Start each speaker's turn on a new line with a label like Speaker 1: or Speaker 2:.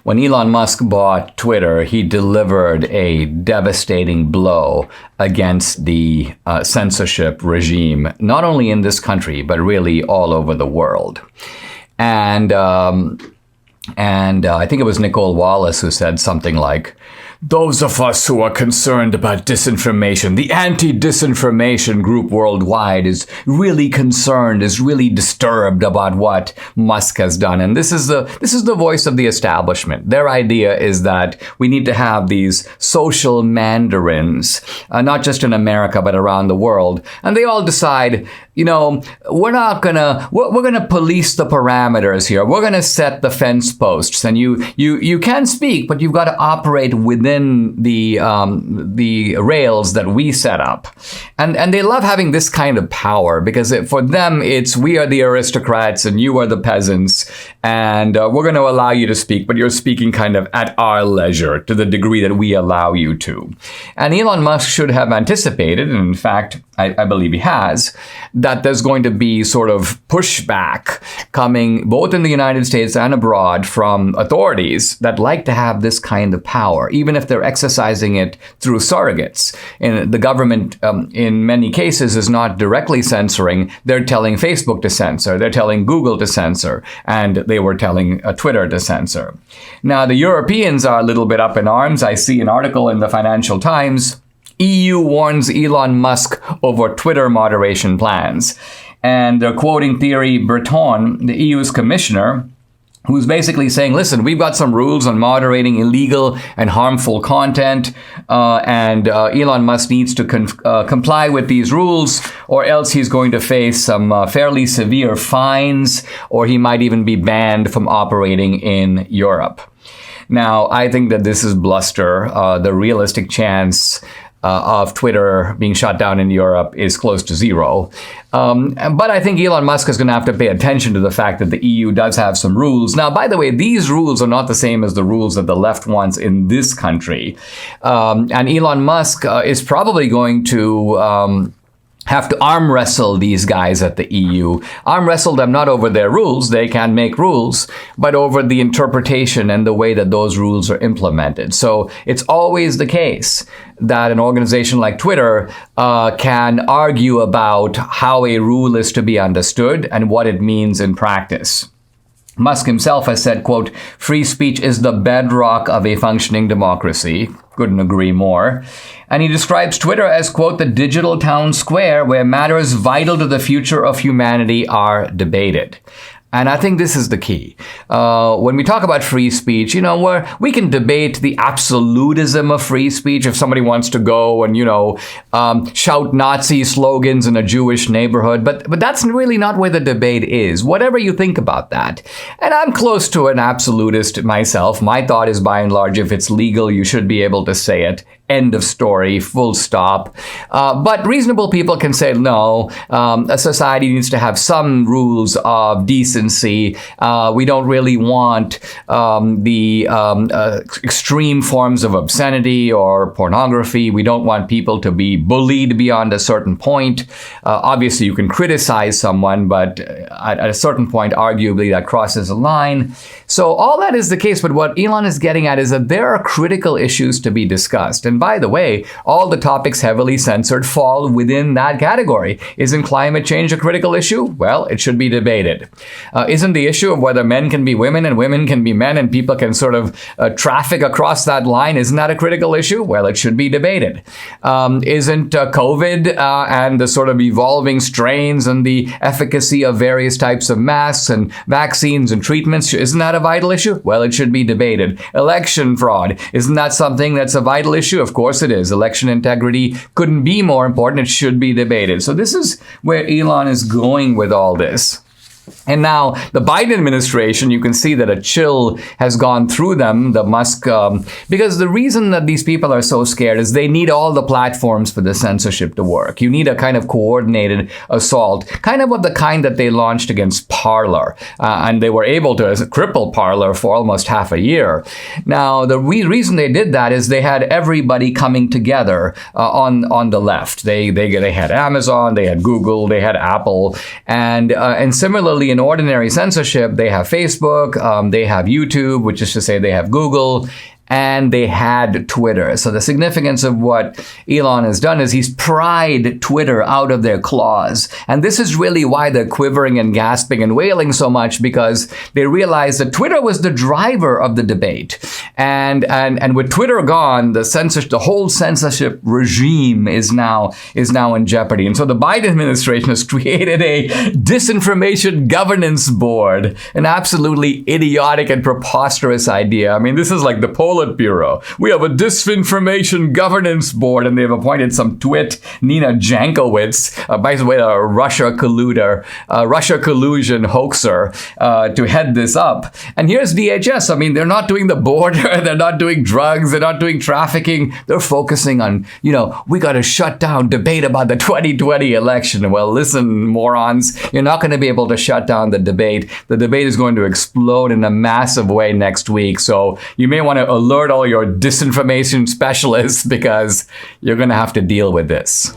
Speaker 1: when Elon Musk bought Twitter, he delivered a devastating blow against the censorship regime, not only in this country, but really all over the world. And I think it was Nicole Wallace who said something like, those of us who are concerned about disinformation, the AntiDisinformation Group worldwide is really concerned, is really disturbed about what Musk has done. And this is the voice of the establishment. Their idea is that we need to have these social mandarins, not just in America, but around the world. And they all decide, we're gonna police the parameters here. We're gonna set the fence posts, and you can speak, but you've got to operate within the rails that we set up. And they love having this kind of power because for them it's we are the aristocrats and you are the peasants, and we're going to allow you to speak, but you're speaking kind of at our leisure to the degree that we allow you to. And Elon Musk should have anticipated, and in fact, I believe he has, that there's going to be sort of pushback coming both in the United States and abroad from authorities that like to have this kind of power, even if they're exercising it through surrogates. And the government, in many cases, is not directly censoring. They're telling Facebook to censor. They're telling Google to censor. And they were telling Twitter to censor. Now, the Europeans are a little bit up in arms. I see an article in the Financial Times. EU warns Elon Musk over Twitter moderation plans. And they're quoting Thierry Breton, the EU's commissioner, who's basically saying, listen, we've got some rules on moderating illegal and harmful content, and Elon Musk needs to comply with these rules, or else he's going to face some fairly severe fines, or he might even be banned from operating in Europe. Now, I think that this is bluster. The realistic chance of Twitter being shut down in Europe is close to zero. But I think Elon Musk is going to have to pay attention to the fact that the EU does have some rules. Now, by the way, these rules are not the same as the rules that the left wants in this country. And Elon Musk is probably going to have to arm wrestle these guys at the EU. Arm wrestle them not over their rules, they can make rules, but over the interpretation and the way that those rules are implemented. So it's always the case that an organization like Twitter can argue about how a rule is to be understood and what it means in practice. Musk himself has said, quote, free speech is the bedrock of a functioning democracy. Couldn't agree more. And he describes Twitter as, quote, the digital town square where matters vital to the future of humanity are debated. And I think this is the key. When we talk about free speech, where we can debate the absolutism of free speech. If somebody wants to go and, shout Nazi slogans in a Jewish neighborhood, but that's really not where the debate is, whatever you think about that. And I'm close to an absolutist myself. My thought is, by and large, if it's legal, you should be able to say it. End of story, full stop. But reasonable people can say, no, a society needs to have some rules of decency. We don't really want the extreme forms of obscenity or pornography. We don't want people to be bullied beyond a certain point. Obviously, you can criticize someone, but at a certain point, arguably, that crosses a line. So all that is the case. But what Elon is getting at is that there are critical issues to be discussed. And by the way, all the topics heavily censored fall within that category. Isn't climate change a critical issue? Well, it should be debated. Isn't the issue of whether men can be women and women can be men and people can sort of traffic across that line, isn't that a critical issue? Well, it should be debated. Isn't COVID and the sort of evolving strains and the efficacy of various types of masks and vaccines and treatments, isn't that a vital issue? Well, it should be debated. Election fraud, isn't that something that's a vital issue? Of course it is. Election integrity couldn't be more important. It should be debated. So this is where Elon is going with all this. And now the Biden administration, you can see that a chill has gone through them, the Musk, because the reason that these people are so scared is they need all the platforms for the censorship to work. You need a kind of coordinated assault, kind of the kind that they launched against Parler. And they were able to cripple Parler for almost half a year. Now, the reason they did that is they had everybody coming together on the left. They had Amazon, they had Google, they had Apple, and similarly, similarly, in ordinary censorship, they have Facebook, they have YouTube, which is to say they have Google, and they had Twitter. So the significance of what Elon has done is he's pried Twitter out of their claws. And this is really why they're quivering and gasping and wailing so much, because they realize that Twitter was the driver of the debate. And with Twitter gone, the whole censorship regime is now in jeopardy. And so the Biden administration has created a disinformation governance board, an absolutely idiotic and preposterous idea. I mean, this is like the Bureau. We have a disinformation governance board, and they've appointed some twit, Nina Jankowicz, by the way, a Russia collusion hoaxer, to head this up. And here's DHS. I mean, they're not doing the border, they're not doing drugs, they're not doing trafficking. They're focusing on, we got to shut down debate about the 2020 election. Well, listen, morons, you're not going to be able to shut down the debate. The debate is going to explode in a massive way next week. So you may want to alert all your disinformation specialists, because you're going to have to deal with this.